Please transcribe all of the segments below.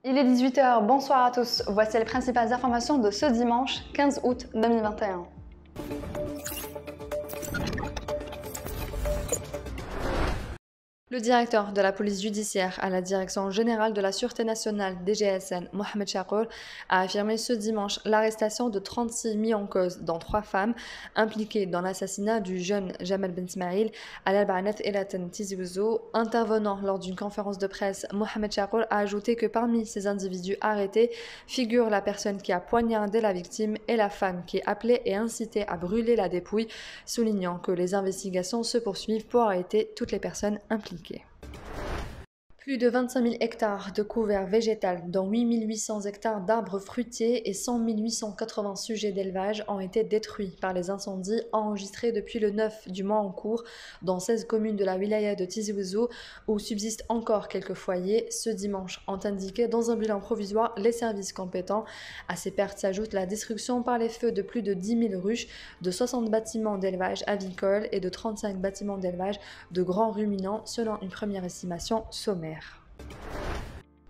Il est 18 h, bonsoir à tous. Voici les principales informations de ce dimanche 15 août 2021. Le directeur de la police judiciaire à la Direction générale de la Sûreté nationale DGSN, Mohamed Chakour, a affirmé ce dimanche l'arrestation de 36 mis en cause, dont 3 femmes, impliquées dans l'assassinat du jeune Jamal Ben Smaïl à l'Albanat Elaten Tizi Ouzou. Intervenant lors d'une conférence de presse, Mohamed Chakour a ajouté que parmi ces individus arrêtés figure la personne qui a poignardé la victime et la femme qui appelait et incitait à brûler la dépouille, soulignant que les investigations se poursuivent pour arrêter toutes les personnes impliquées. Plus de 25 000 hectares de couvert végétal, dont 8 800 hectares d'arbres fruitiers et 100 880 sujets d'élevage ont été détruits par les incendies enregistrés depuis le 9 du mois en cours dans 16 communes de la wilaya de Tizi Ouzou où subsistent encore quelques foyers. Ce dimanche, ont indiqué dans un bilan provisoire les services compétents. À ces pertes s'ajoute la destruction par les feux de plus de 10 000 ruches, de 60 bâtiments d'élevage avicole et de 35 bâtiments d'élevage de grands ruminants selon une première estimation sommaire.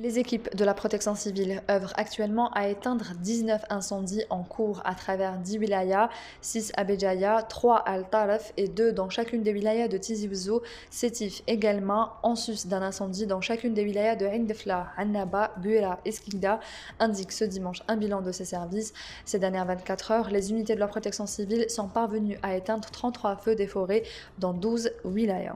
Les équipes de la protection civile œuvrent actuellement à éteindre 19 incendies en cours à travers 10 wilayas, 6 à Béjaïa, 3 à Al-Taraf et 2 dans chacune des wilayas de Tizi Ouzou. Sétif également, en sus d'un incendie dans chacune des wilayas de Ain Defla, Annaba, Buera et Skikda, indique ce dimanche un bilan de ces services. Ces dernières 24 heures, les unités de la protection civile sont parvenues à éteindre 33 feux des forêts dans 12 wilayas.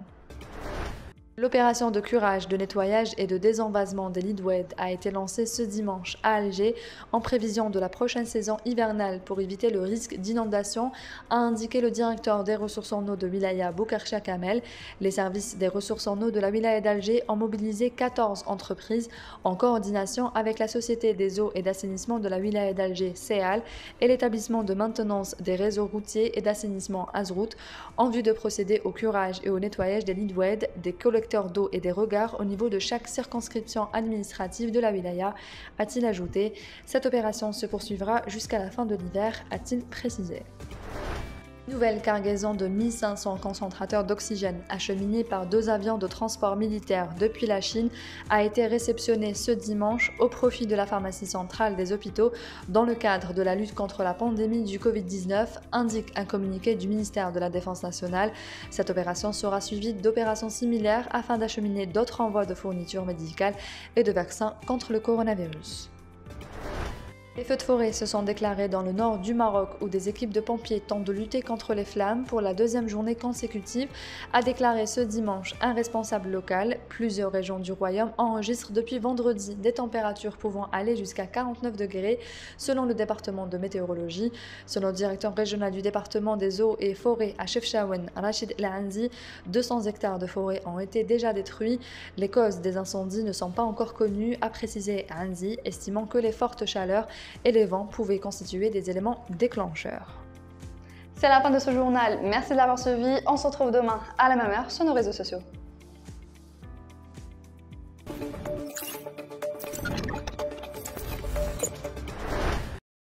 L'opération de curage, de nettoyage et de désenvasement des lits d'oued a été lancée ce dimanche à Alger en prévision de la prochaine saison hivernale pour éviter le risque d'inondation, a indiqué le directeur des ressources en eau de Wilaya Boukarcha Kamel. Les services des ressources en eau de la Wilaya d'Alger ont mobilisé 14 entreprises en coordination avec la Société des eaux et d'assainissement de la Wilaya d'Alger, CEAL, et l'établissement de maintenance des réseaux routiers et d'assainissement Azrout en vue de procéder au curage et au nettoyage des lits d'oued, des collecteurs d'eau et des regards au niveau de chaque circonscription administrative de la wilaya, a-t-il ajouté. Cette opération se poursuivra jusqu'à la fin de l'hiver, a-t-il précisé. Nouvelle cargaison de 1500 concentrateurs d'oxygène acheminés par 2 avions de transport militaire depuis la Chine a été réceptionnée ce dimanche au profit de la pharmacie centrale des hôpitaux dans le cadre de la lutte contre la pandémie du Covid-19, indique un communiqué du ministère de la Défense nationale. Cette opération sera suivie d'opérations similaires afin d'acheminer d'autres envois de fournitures médicales et de vaccins contre le coronavirus. Les feux de forêt se sont déclarés dans le nord du Maroc où des équipes de pompiers tentent de lutter contre les flammes pour la 2e journée consécutive, a déclaré ce dimanche un responsable local. Plusieurs régions du royaume enregistrent depuis vendredi des températures pouvant aller jusqu'à 49 degrés selon le département de météorologie. Selon le directeur régional du département des eaux et forêts à Chefchaouen, Rachid Lahanzi, 200 hectares de forêt ont été déjà détruits. Les causes des incendies ne sont pas encore connues, a précisé Hanzi, estimant que les fortes chaleurs et les vents pouvaient constituer des éléments déclencheurs. C'est la fin de ce journal, merci de l'avoir suivi, on se retrouve demain à la même heure sur nos réseaux sociaux.